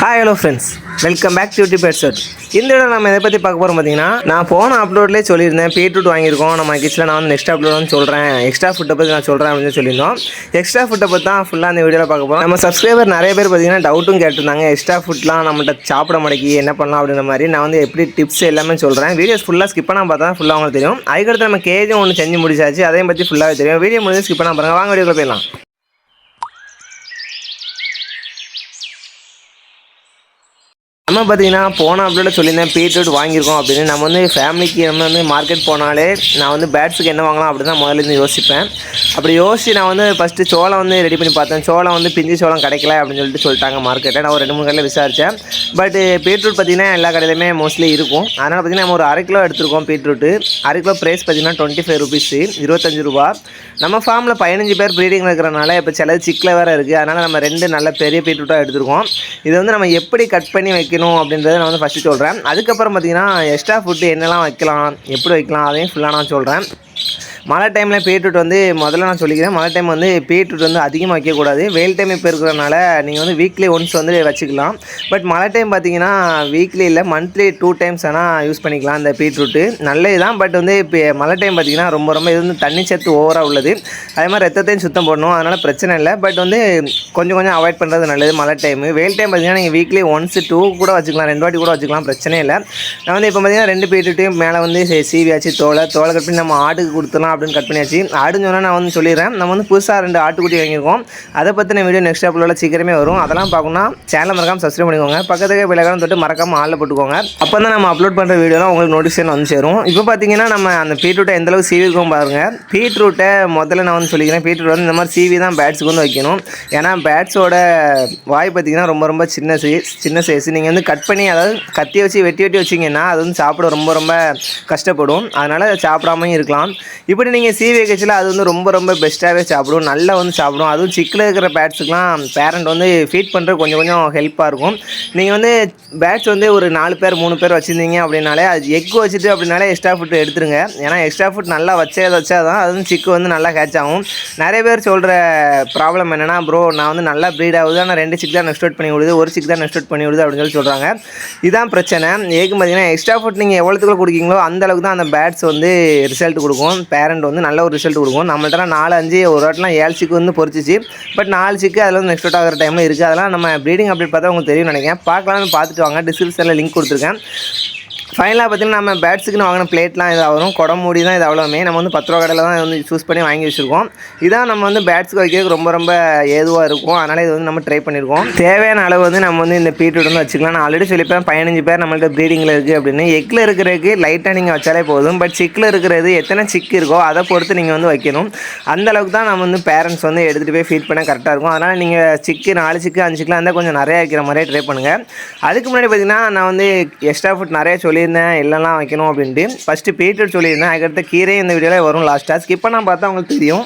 Hi hello friends, welcome back to YouTube episode. இந்த video நம்ம இதை பற்றி பார்க்க போகிறோம். பார்த்தீங்கன்னா, நான் போன அப்லோட்லேயே சொல்லியிருந்தேன் பீட்ரூட் வாங்கியிருக்கோம் நம்ம கிட்ஸில். நான் வந்து நெக்ஸ்ட் அப்லோட் சொல்கிறேன், எக்ஸ்ட்ரா ஃபுட்டை பற்றி நான் சொல்கிறேன் அப்படின்னு சொல்லியிருந்தோம். எக்ஸ்ட்ரா ஃபுட்டை பற்றி தான் ஃபுல்லாக அந்த வீடியோவில் பார்க்க போகிறோம். நம்ம சப்ஸ்கிரைபர் நிறைய பேர் பார்த்தீங்கன்னா டவுட்டும் கேட்டிருந்தாங்க, எக்ஸ்ட்ரா ஃபுட்லாம் நம்மகிட்ட சாப்பிட மாட்டேங்கி என்ன பண்ணலாம் அப்படின்ற மாதிரி. நான் வந்து எப்படி டிப்ஸ் எல்லாமே சொல்கிறேன். வீடியோஸ் ஃபுல்லாக ஸ்கிப் பண்ணால் பார்த்தா ஃபுல்லாக உங்களுக்கு தெரியும். அதுக்கடுத்து நம்ம கேஜும் ஒன்று செஞ்சு முடிச்சாச்சு, அதையும் பற்றி ஃபுல்லாகவே தெரியும். வீடியோ முடிஞ்சு ஸ்கிப் பண்ணால் பாருங்கள். வாங்க வீடியோவில் போயிடலாம். நம்ம பார்த்தீங்கன்னா போன அப்லோடில் சொல்லியிருந்தேன் பீட்ரூட் வாங்கியிருக்கோம் அப்படின்னு. நம்ம வந்து ஃபேமிலிக்கு நம்ம வந்து மார்க்கெட் போனாலே நான் வந்து பேட்ஸுக்கு என்ன வாங்கலாம் அப்படின்னு தான் முதல்ல யோசிப்பேன். அப்படி யோசிச்சு நான் வந்து ஃபஸ்ட்டு சோளம் வந்து ரெடி பண்ணி பார்த்தேன். சோளம் வந்து பிஞ்சு சோளம் கிடைக்கல அப்படின்னு சொல்லிட்டாங்க மார்க்கெட்டை. நான் ஒரு 2-3 கடையில் விசாரித்தேன். பட் பீட்ரூட் பார்த்திங்கன்னா எல்லா கடையிலுமே மோஸ்ட்லி இருக்கும். அதனால் பார்த்திங்கன்னா நம்ம ஒரு 1/2 கிலோ எடுத்துருக்கோம் பீட்ரூட்டு. 1/2 கிலோ ப்ரைஸ் பார்த்திங்கன்னா 25 ருபீஸ், 25 ரூபா. நம்ம ஃபார்மில் 15 பேர் ப்ரீடிங்கில் இருக்கிறனால இப்போ சிலது சிக்கில் வேறு இருக்குது. அதனால் நம்ம 2 நல்ல பெரிய பீட்ரூட்டாக எடுத்துருக்கோம். இது வந்து நம்ம எப்படி கட் பண்ணி வைக்கணும் அப்படின்றத நான் வந்து ஃபஸ்ட்டு சொல்கிறேன். அதுக்கப்புறம் பார்த்தீங்கன்னா எக்ஸ்ட்ரா ஃபுட்டு என்னெல்லாம் வைக்கலாம், எப்படி வைக்கலாம் அதையும் ஃபுல்லாக நான் சொல்கிறேன். மழை டைமில் பீட்ரூட் வந்து முதல்ல நான் சொல்லிக்கிறேன், மழை டைம் வந்து பீட்ரூட் வந்து அதிகமாக வைக்கக்கூடாது. வெயில் டைம் இப்போ இருக்கிறனால நீங்கள் வந்து வீக்லி ஒன்ஸ் வந்து வச்சுக்கலாம். பட் மழை டைம் பார்த்தீங்கன்னா வீக்லி இல்லை, மந்த்லி 2 டைம்ஸ் ஆனால் யூஸ் பண்ணிக்கலாம் இந்த பீட்ரூட்டு. நல்லது தான். பட் வந்து இப்போ மழை டைம் பார்த்தீங்கன்னா ரொம்ப இது வந்து தண்ணி சத்து ஓவராக உள்ளது. அதே மாதிரி ரத்தத்தையும் சுத்தம் போடணும், அதனால் பிரச்சனை இல்லை. பட் வந்து கொஞ்சம் அவாய்ட் பண்ணுறது நல்லது மழை டைமு. வெயில் டைம் பார்த்தீங்கன்னா நீங்கள் வீக்லி 1-2 கூட வச்சுக்கலாம், 2 வாட்டி கூட வச்சுக்கலாம், பிரச்சனை இல்லை. நான் வந்து இப்போ பார்த்தீங்கன்னா 2 பீட்ரூட்டையும் மேலே வந்து சீவியாச்சு, தோலை கட் பண்ணி நம்ம ஆட்டுக்கு கொடுத்துலாம் அப்படின்னு கட் பண்ணியாச்சு. ஆடுன்னு சொன்னால் நான் வந்து சொல்லிடுறேன், நம்ம வந்து புதுசாக 2 ஆட்டுக்குட்டி வாங்கியிருக்கோம். அதை பற்றின வீடியோ நெக்ஸ்ட் அப்லோடில் சீக்கிரமே வரும். அதெல்லாம் பார்க்கணும்னா சேனலை மறக்காமல் சப்ஸ்கிரைப் பண்ணிக்கோங்க, பக்கத்துக்கு பெல் தொட்டு மறக்காமல் ஆளில் போட்டுக்கோங்க. அப்போ தான் நம்ம அப்லோட் பண்ணுற வீடியோலாம் உங்களுக்கு நோட்டிஃபிகேஷன் வந்து சேரும். இப்போ பார்த்தீங்கன்னா நம்ம அந்த பீட்ரூட்டை எந்தளவுக்கு சீவிருக்கோம் பாருங்கள். பீட்ரூட்டை முதல்ல நான் வந்து சொல்லிக்கிறேன், பீட்ரூட் வந்து இந்த மாதிரி சீவி தான் பேட்ஸுக்கு வந்து வைக்கணும். ஏன்னா பேட்ஸோட வாய் பார்த்தீங்கன்னா ரொம்ப சின்ன சைஸ். நீங்கள் வந்து கட் பண்ணி, அதாவது கத்தி வச்சு வெட்டி வச்சிங்கன்னா அது வந்து சாப்பிட ரொம்ப கஷ்டப்படும். அதனால் சாப்பிடாமையும் இருக்கலாம். இப்படி நீங்கள் சீவி வைக்கச்சில் அது வந்து ரொம்ப பெஸ்ட்டாகவே சாப்பிடும், நல்லா வந்து சாப்பிடும். அதுவும் சிக்கில் இருக்கிற பேட்ஸுக்கெலாம் பேரண்ட் வந்து ஃபீட் பண்ணுறது கொஞ்சம் ஹெல்ப்பாக இருக்கும். நீங்கள் வந்து பேட்ஸ் வந்து ஒரு 4 பேர் 3 பேர் வச்சுருந்தீங்க அப்படின்னாலே அது எக் வச்சுட்டு அப்படின்னாலே எக்ஸ்ட்ரா ஃபுட் எடுத்துருங்க. ஏன்னா எக்ஸ்ட்ரா ஃபுட் நல்லா வச்சா தான் அது வந்து சிக்கு வந்து நல்லா கேட்ச் ஆகும். நிறைய பேர் சொல்கிற ப்ராப்ளம் என்னென்னா, ப்ரோ நான் வந்து நல்லா ப்ரீட் ஆகுது, ஆனால் 2 சிக் தான் நெக்ஸ்ட் பண்ணி விடுது, 1 சிக் தான் நெக்ஸ்ட் பண்ணி விடுது அப்படின்னு சொல்கிறாங்க. இதான் பிரச்சனை. ஏக்கு பார்த்தீங்கன்னா எக்ஸ்ட்ரா ஃபுட் நீங்கள் எவ்வளோத்துக்குள்ள கொடுக்கீங்களோ அந்தளவுக்கு தான் அந்த பேட்ஸ் வந்து ரிசல்ட் கொடுக்கும். பேரண்ட் வந்து நல்ல ஒரு ரிசல்ட் கொடுக்கும். நம்மள்ட்ட 4-5 ஒரு வாட்டிலாம் 7 சிக்கு வந்து பொறிச்சிச்சு. பட் 4 சிக்கு அதில் வந்து நெக்ஸ்ட் ஆகிற டைமில் இருக்குது. அதெல்லாம் நம்ம ப்ரீடிங் அப்டேட் பார்த்தா உங்களுக்கு தெரியும் நினைக்கிறேன். பார்க்கலாம்னு பார்த்துட்டு வாங்க, டிஸ்கிரிப்ஷனில் லிங்க் கொடுத்துருக்கேன். ஃபைனலாக பார்த்தீங்கன்னா நம்ம பேட்ஸுக்குன்னு வாங்கின பிளேட்லாம் இதாக வரும், குடம் மூடி தான் இது அவ்வளோமே. நம்ம வந்து 10 ரூபா கடையில் தான் வந்து சூஸ் பண்ணி வாங்கி வச்சுருக்கோம். இதான் நம்ம வந்து பேட்ஸுக்கு வைக்கிறதுக்கு ரொம்ப ஏதுவாக இருக்கும். அதனால் இது வந்து நம்ம ட்ரை பண்ணியிருக்கோம். தேவையான அளவு வந்து நம்ம வந்து இந்த பீட்ரூட் வந்து வச்சுக்கலாம். நான் ஆல்ரெடி சொல்லிப்பேன் 15 பேர் நம்மள்ட்ட ப்ரீடிங்கில் இருக்குது அப்படின்னு. எக்கில் இருக்கிறதுக்கு லைட்டாக நீங்கள் வச்சாலே போதும். பட் சிக்கில் இருக்கிறது எத்தனை சிக்கு இருக்கோ அதை பொறுத்து நீங்கள் வந்து வைக்கணும். அந்தளவுக்கு தான் நம்ம வந்து பேரண்ட்ஸ் வந்து எடுத்துகிட்டு போய் ஃபீட் பண்ண கரெக்டாக இருக்கும். அதனால் நீங்கள் சிக்கு 4 சிக்கு 5 சிக்கில் இருந்தால் கொஞ்சம் நிறையா வைக்கிற மாதிரியே ட்ரை பண்ணுங்கள். அதுக்கு முன்னாடி பார்த்தீங்கன்னா நான் வந்து எக்ஸ்ட்ரா ஃபுட் நிறைய சொல்லியிருந்தேன் எல்லாம் வைக்கணும் அப்படின்ட்டு. ஃபஸ்ட்டு பீட்ரூட் சொல்லியிருந்தேன், அதுக்கடுத்து கீரை இந்த வீடியோவில் வரும் லாஸ்ட்டாக. ஸ்கிப் பண்ணால் பார்த்தா உங்களுக்கு தெரியும்.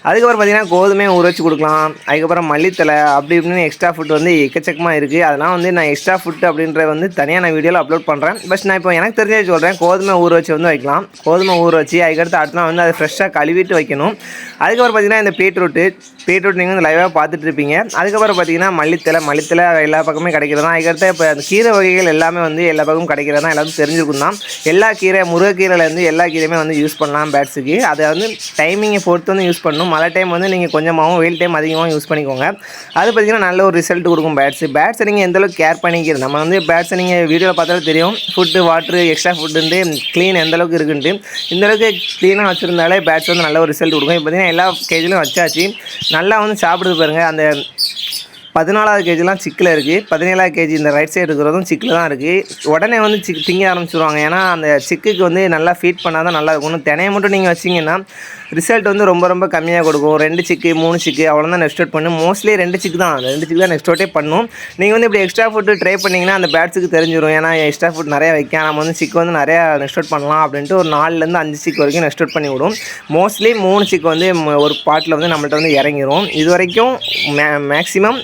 அதுக்கப்புறம் பார்த்தீங்கன்னா கோதுமையை ஊற வச்சு கொடுக்கலாம். அதுக்கப்புறம் மல்லித்தலை அப்படி இப்படின்னு எக்ஸ்ட்ரா ஃபுட் வந்து எக்கச்சக்கமாக இருக்குது. அதெல்லாம் வந்து நான் எக்ஸ்ட்ரா ஃபுட் அப்படின்ற வந்து தனியாக நான் வீடியோவில் அப்லோட் பண்ணுறேன். பட் நான் இப்போ எனக்கு தெரிஞ்சே சொல்கிறேன், கோதுமை ஊற வச்சு வந்து வைக்கலாம். கோதுமை ஊற வச்சு அதுக்கடுத்து அடுத்த நாள் வந்து அதை ஃப்ரெஷ்ஷாக கழுவிட்டு வைக்கணும். அதுக்கப்புறம் பார்த்தீங்கன்னா இந்த பீட்ரூட் நீங்கள் வந்து லைவாக பார்த்துட்டு இருப்பீங்க. அதுக்கப்புறம் பார்த்தீங்கன்னா மல்லித்தலை எல்லா பக்கமே கிடைக்கிறது தான். அதுக்கடுத்து இப்போ அந்த கீரை வகைகள் எல்லாமே வந்து எல்லா பக்கமும் கிடைக்கிறது தான், எல்லாரும் தெரிஞ்சிருக்கும் தான். எல்லா கீரை, முருங்கைக்கீரையிலேருந்து எல்லா கீரையுமே வந்து யூஸ் பண்ணலாம் பேட்ஸுக்கு. அதை வந்து டைமிங்கை பொறுத்து வந்து யூஸ் பண்ணணும். மழை டைம் வந்து நீங்கள் கொஞ்சமாகவும், வெயில் டைம் அதிகமாகவும் யூஸ் பண்ணிக்கோங்க. அது பார்த்திங்கன்னா நல்ல ஒரு ரிசல்ட் கொடுக்கும் பேட்ஸை நீங்கள் எந்தளவுக்கு கேர் பண்ணிக்கிறது. நம்ம வந்து பேட்ஸை நீங்கள் வீடியோவில் பார்த்தாலும் தெரியும், food water extra food clean எந்தளவுக்கு இருக்குன்ட்டு. இந்தளவுக்கு க்ளீனாக வச்சுருந்தாலே பேட்ஸ் வந்து நல்ல ஒரு ரிசல்ட் கொடுக்கும். இப்போ பார்த்தீங்கன்னா எல்லா கேஜிலும் வச்சாச்சு, நல்லா வந்து சாப்பிடுது பாருங்கள். அந்த 14வது கேஜிலாம் சிக்கில் இருக்குது, 17வது கேஜி இந்த ரைட் சைடு இருக்கிறதும் சிக்கில் தான் இருக்குது. உடனே வந்து திங்க ஆரம்பிச்சிடுவாங்க. ஏன்னா அந்த சிக்குக்கு வந்து நல்லா ஃபீட் பண்ணால் தான் நல்லா இருக்கும். தினையை மட்டும் நீங்கள் வச்சிங்கன்னா ரிசல்ட் வந்து ரொம்ப கம்மியாக கொடுக்கும். 2 சிக்கு 3 சிக்கு அவ்வளோதான் நெக்ஸ்ட் அவுட் பண்ணும். மோஸ்ட்லி 2 சிக்கு தான் நெக்ஸ்ட் அவுட்டே பண்ணும். நீங்கள் வந்து இப்படி எக்ஸ்ட்ரா ஃபுட்டு ட்ரை பண்ணிங்கன்னா அந்த பேட்ஸுக்கு தெரிஞ்சிடும். ஏன்னா எக்ஸ்ட்ரா ஃபுட் நிறையா வைக்க, நம்ம வந்து சிக்கு வந்து நிறையா நெக்ஸ்ட் அவுட் பண்ணலாம் அப்படின்ட்டு ஒரு 4லேருந்து 5 சிக்கு வரைக்கும் நெக்ஸ்ட் அவுட் பண்ணி விடும். மோஸ்ட்லி 3 சிக்கு வந்து ஒரு பாட்டில் வந்து நம்மள்ட்ட வந்து இறங்கிடும். இது வரைக்கும் மேக்ஸிமம்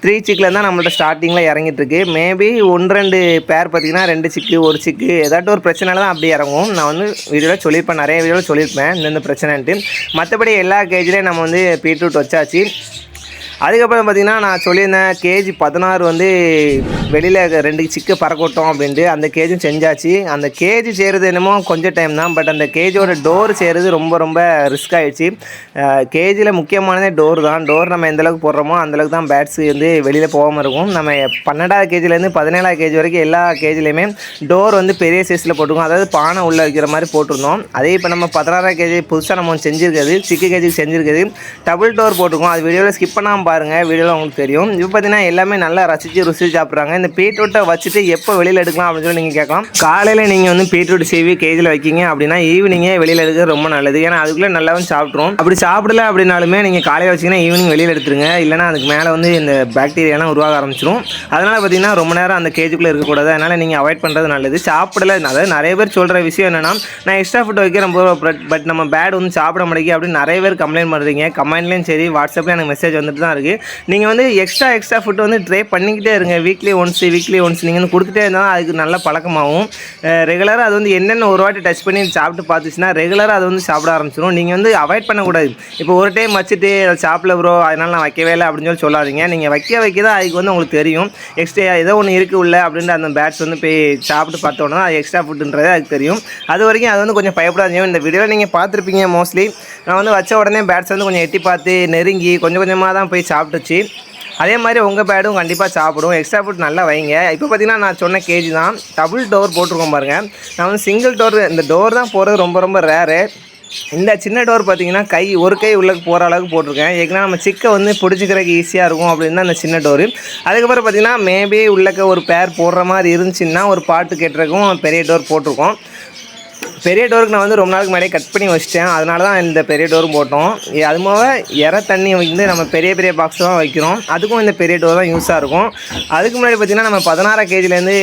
3 சிக்கில் தான் நம்மள்ட்ட ஸ்டார்டிங்கில் இறங்கிட்டுருக்கு. மேபி 1-2 பேர் பார்த்திங்கன்னா 2 சிக்கு 1 சிக்கு ஏதாட்டும் ஒரு பிரச்சனையில் தான் அப்படி இறங்கும். நான் வந்து வீடியோவில் சொல்லியிருப்பேன், நிறைய வீடியோவில் சொல்லியிருப்பேன் இந்த பிரச்சனைன்ட்டு. மற்றபடி எல்லா கேஜ்லேயும் நம்ம வந்து பீட்ரூட் வச்சாச்சு. அதுக்கப்புறம் பார்த்திங்கன்னா நான் சொல்லியிருந்தேன் கேஜி 16 வந்து வெளியில் 2 சிக்கு பறக்கட்டும் அப்படின்ட்டு அந்த கேஜும் செஞ்சாச்சு. அந்த கேஜி செய்கிறது என்னமோ கொஞ்சம் டைம் தான். பட் அந்த கேஜியோட டோர் செய்கிறது ரொம்ப ரொம்ப ரிஸ்க் ஆகிடுச்சு. கேஜியில் முக்கியமானதே டோர் தான். டோர் நம்ம எந்தளவுக்கு போடுறோமோ அந்தளவுக்கு தான் பேட்ஸ் வந்து வெளியில் போகாமல் இருக்கும். நம்ம 12வது கேஜிலேருந்து 17வது கேஜி வரைக்கும் எல்லா கேஜிலையுமே டோர் வந்து பெரிய சைஸில் போட்டுருக்கோம். அதாவது பானை உள்ளே வைக்கிற மாதிரி போட்டிருந்தோம். அதே இப்போ நம்ம 16வது கேஜி புதுசாக நம்ம செஞ்சுருக்கிறது சிக்கு கேஜிக்கு செஞ்சுருக்கிறது டபுள் டோர் போட்டிருக்கோம். அது வீடியோவில் ஸ்கிப் பண்ணாமல் பாருங்கள், வீடியோவில் உங்களுக்கு தெரியும். இப்போ பார்த்தீங்கன்னா எல்லாமே நல்லா ருசி சாப்பிட்றாங்க. இந்த பீட்ரூட்டை வச்சுட்டு எப்போ வெளியில் எடுக்கலாம் அப்படின்னு சொல்லி நீங்கள் கேட்கலாம். காலையில் நீங்கள் வந்து பீட்ரூட் சேவி கேஜில் வைக்கிங்க அப்படின்னா ஈவினிங்கே வெளியில் எடுக்கிறது ரொம்ப நல்லது. ஏன்னா அதுக்குள்ளே நல்லாவும் சாப்பிட்ரும். அப்படி சாப்பிடல அப்படின்னாலுமே நீங்கள் காலையில் வச்சிங்கன்னா ஈவினிங் வெளியில் எடுத்துருங்க. இல்லைனா அதுக்கு மேலே வந்து இந்த பாக்டீரியாலாம் உருவாக ஆரம்பிச்சிடும். அதனால் பார்த்தீங்கன்னா ரொம்ப நேரம் அந்த கேஜுக்குள்ளே இருக்கக்கூடாது. அதனால் நீங்கள் அவாய்ட் பண்ணுறது நல்லது. சாப்பிடல, அதாவது நிறைய பேர் சொல்கிற விஷயம் என்னென்னா நான் எக்ஸ்ட்ரா ஃபுட் வைக்கிறேன் பட் நம்ம பேட் வந்து சாப்பிட முடியாது அப்படின்னு நிறைய பேர் கம்ப்ளைண்ட் பண்ணுறீங்க. கமெண்ட்லேயும் சரி வாட்ஸ்அப்லேயும் எனக்கு மெசேஜ் வந்துட்டு தான் இருக்குது. நீங்கள் வந்து எக்ஸ்ட்ரா ஃபுட் வந்து ட்ரை பண்ணிக்கிட்டே இருங்க. வீக்லி ஒன்ஸ் நீங்கள் வந்து கொடுத்துட்டே இருந்தால் அதுக்கு நல்ல பழக்கமாகும். ரெகுலராக அது வந்து என்னென்ன ஒரு வாட்டி டச் பண்ணி சாப்பிட்டு பார்த்துச்சுன்னா ரெகுலராக அது வந்து சாப்பிட ஆரம்பிச்சிடும். நீங்கள் வந்து அவாய்ட் பண்ணக்கூடாது. இப்போ ஒரு டைம் வச்சுட்டு அதை சாப்பிடல ப்ரோ அதனால் நான் வைக்கவே இல்லை அப்படின்னு சொல்லி சொல்லாதீங்க. நீங்கள் வைக்க தான் அதுக்கு வந்து உங்களுக்கு தெரியும் எக்ஸ்ட்ரா ஏதோ ஒன்று இருக்குது உள்ள அப்படின்ற அந்த பேட்ஸ் வந்து போய் சாப்பிட்டு பார்த்தோன்னா அது எக்ஸ்ட்ரா ஃபுட்டுன்றது அதுக்கு தெரியும். அது வரைக்கும் அது வந்து கொஞ்சம் பயப்படாதீங்க. இந்த வீடியோவில் நீங்கள் பார்த்துருப்பீங்க மோஸ்ட்லி நான் வந்து வச்ச உடனே பேட்ஸ் வந்து கொஞ்சம் எட்டி பார்த்து நெருங்கி கொஞ்சம் கொஞ்சமாக தான் போய் சாப்பிட்டுச்சு. அதே மாதிரி உங்கள் பேடும் கண்டிப்பாக சாப்பிடும். எக்ஸ்ட்ரா ஃபுட் நல்லா வைங்க. இப்போ பார்த்தீங்கன்னா நான் சொன்ன கேஜி தான் டபுள் டோர் போட்டிருக்கோம் பாருங்கள். நான் வந்து சிங்கிள் டோர் இந்த டோர் தான் போகிறது ரொம்ப ரொம்ப ரேரு. இந்த சின்ன டோர் பார்த்தீங்கன்னா ஒரு கை உள்ளே போகிற அளவுக்கு போட்டிருக்கேன். ஏன்னா நம்ம சிக்கை வந்து பிடிச்சிக்கிறதுக்கு ஈஸியாக இருக்கும் அப்படின்னு தான் அந்த சின்ன டோரு. அதுக்கப்புறம் பார்த்தீங்கன்னா மேபி உள்ளக்க ஒரு பேர் போடுற மாதிரி இருந்துச்சுன்னா ஒரு பாட்டு கேட்டுறதுக்கும் பெரிய டோர் போட்டிருக்கோம். பெரிய டோருக்கு நான் வந்து ரொம்ப நாளுக்கு முன்னாடியே கட் பண்ணி வச்சிட்டேன். அதனால தான் இந்த பெரிய டோரும் போட்டோம். அது போக தண்ணி வந்து நம்ம பெரிய பாக்ஸ் தான் வைக்கிறோம். அதுக்கும் இந்த பெரிய டோர் தான் யூஸாக இருக்கும். அதுக்கு முன்னாடி பார்த்திங்கன்னா நம்ம 16 கேஜிலேருந்து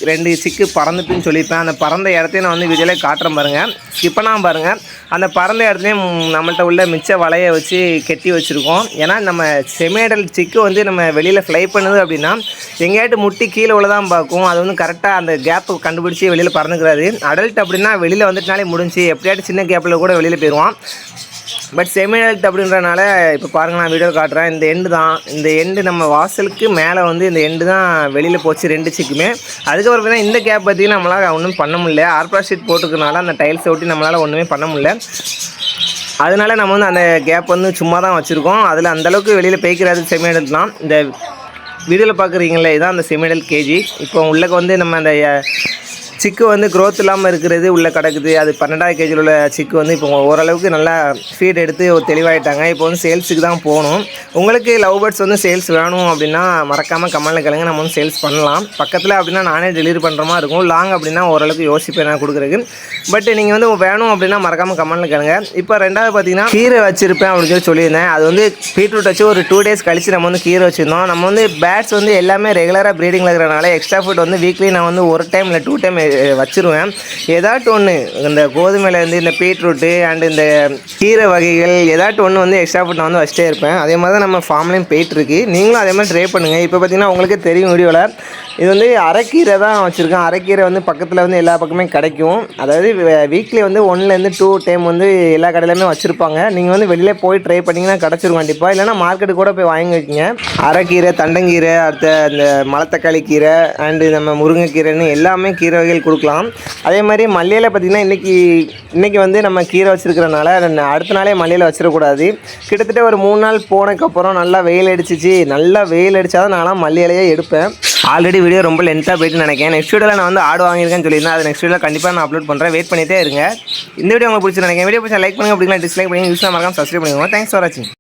2 சிக்கு பறந்துட்டுன்னு சொல்லியிருப்பேன். அந்த பறந்த இடத்தையும் நான் வந்து வீடியோவில் காட்டுறேன் பாருங்கள். ஸ்கிப் பண்ணாமல் பாருங்கள். அந்த பறந்த இடத்துலையும் நம்மள்கிட்ட உள்ள மிச்ச வலையை வச்சு கெட்டி வச்சுருக்கோம். ஏன்னா நம்ம செமேடல் சிக்கு வந்து நம்ம வெளியில் ஃப்ளை பண்ணுது அப்படின்னா எங்கேயாட்டு முட்டி கீழே உள்ள தான் பார்க்கும். அது வந்து கரெக்டாக அந்த கேப்பு கண்டுபிடிச்சி வெளியில் பறந்துக்கிறாரு. அடல்ட் அப்படின்னா வெளியில் வந்துட்டுனாலே முடிஞ்சு எப்படியாட்டு சின்ன கேப்பில் கூட வெளியில் போயிடுவான். பட் செமி அடல்ட் அப்படின்றனால இப்போ பாருங்கள் நான் வீடியோ காட்டுறேன். இந்த எண்டு தான் இந்த எண்டு நம்ம வாசலுக்கு மேலே வந்து இந்த எண்டு தான் வெளியில் போச்சு 2 சிக்குமே. அதுக்கப்புறம் பார்த்தீங்கன்னா இந்த கேப் பார்த்திங்கன்னா நம்மளால் ஒன்றும் பண்ண முடியல. ஆர்ப்ளா ஷீட் போட்டுக்கிறனால அந்த டைல்ஸை ஒட்டி நம்மளால் ஒன்றுமே பண்ண முடியல. அதனால நம்ம வந்து அந்த கேப் வந்து சும்மா தான் வச்சுருக்கோம். அதில் அந்தளவுக்கு வெளியில் பேய்க்கிறது செமி அடல்ட் தான். இந்த வீடியோவில் பார்க்குறீங்களே இதான் அந்த செமி அடல்ட் கேஜி. இப்போ உள்ளக்கு வந்து நம்ம அந்த சிக்கு வந்து க்ரோத் இல்லாமல் இருக்கிறது உள்ளே கிடக்குது. அது 12வது கேஜியில் உள்ள சிக்கு வந்து இப்போ ஓரளவுக்கு நல்லா ஃபீட் எடுத்து ஒரு தெளிவாயிட்டாங்க. இப்போ வந்து சேல்ஸுக்கு தான் போகணும். உங்களுக்கு லவ் பேர்ட்ஸ் வந்து சேல்ஸ் வேணும் அப்படின்னா மறக்காமல் கமெண்ட்டில் கேளுங்க. நம்ம வந்து சேல்ஸ் பண்ணலாம். பக்கத்தில் அப்படின்னா நானே டெலிவரி பண்ணுற மாதிரி இருக்கும். லாங் அப்படின்னா ஓரளவுக்கு யோசிப்பேன் நான் கொடுக்குறதுக்கு. பட் நீங்கள் வந்து வேணும் அப்படின்னா மறக்காமல் கமெண்ட்டில் கேளுங்க. இப்போ 2வது பார்த்தீங்கன்னா கீரை வச்சுருப்பேன் அப்படின்னு சொல்லியிருந்தேன். அது வந்து பீட்ரூட் வச்சு ஒரு 2 டேஸ் கழித்து நம்ம வந்து கீரை வச்சுருந்தோம். நம்ம வந்து பேட்ஸ் வந்து எல்லாமே ரெகுலராக ப்ரீடிங்கில் இருக்கிறனால எக்ஸ்ட்ரா ஃபுட் வந்து வீக்லி நான் வந்து 1 டைம் இல்லை 2 டைம் வச்சுருவேன். ஏதாட்டும் ஒன்று இந்த கோதுமையிலேருந்து இந்த பீட்ரூட்டு அண்டு இந்த கீரை வகைகள் ஏதாட்டும் ஒன்று வந்து எக்ஸ்ட்ரா ஃபுட் நான் வந்து வச்சுட்டே இருப்பேன். அதே மாதிரி தான் நம்ம ஃபார்ம்லேயும் போயிட்டுருக்கு. நீங்களும் அதே மாதிரி ட்ரை பண்ணுங்கள். இப்போ பார்த்திங்கன்னா உங்களுக்கே தெரியும் வீடியோவில் இது வந்து அரைக்கீரை தான் வச்சுருக்கேன். அரைக்கீரை வந்து பக்கத்தில் வந்து எல்லா பக்கமே கிடைக்கும். அதாவது வீக்லி வந்து 1லேருந்து 2 டைம் வந்து எல்லா கடையிலுமே வச்சுருப்பாங்க. நீங்கள் வந்து வெளியில் போய் ட்ரை பண்ணிங்கன்னா கிடச்சிரும் கண்டிப்பாக. இல்லைனா மார்க்கெட்டு கூட போய் வாங்கி வைக்கிங்க. அரைக்கீரை, தண்டங்கீரை, அடுத்த இந்த மலத்தக்காளி கீரை அண்டு நம்ம முருங்கைக்கீரைன்னு எல்லாமே கீரை வகைகள் கொடுக்கலாம். அதே மாதிரி மல்லியில் பார்த்திங்கன்னா இன்றைக்கி வந்து நம்ம கீரை வச்சுருக்கிறனால அடுத்த நாளே மல்லியில் வச்சிடக்கூடாது. கிட்டத்தட்ட ஒரு 3 நாள் போனதுக்கப்புறம் நல்லா வெயில் அடிச்சிச்சு. நல்லா வெயில் அடித்தா தான் நான்லாம் மல்லியிலையே எடுப்பேன். ஆல்ரெடி வீடியோ ரொம்ப லென்த்தாக போயிட்டு நினைக்கிறேன். நெக்ஸ்ட் வீடியோவில் நான் வந்து ஆடு வாங்கியிருக்கேன்னு சொல்லியிருந்தேன். அது நெக்ஸ்ட் வீடியோவில் கண்டிப்பாக நான் அப்லோட் பண்ணுறேன். வெயிட் பண்ணிகிட்டே இருங்க. இந்த வீடியோ உங்களுக்கு பிடிச்சி நினைக்கிறேன். வீடியோ பிடிச்சா லைக் பண்ணுங்கள். அப்படின்னா டிஸ்லைக் பண்ணி யூஸ் மறக்காம சப்ஸ்கிரைப் பண்ணிக்கோங்க. தேங்க்ஸ் ஃபார் வாட்சிங்.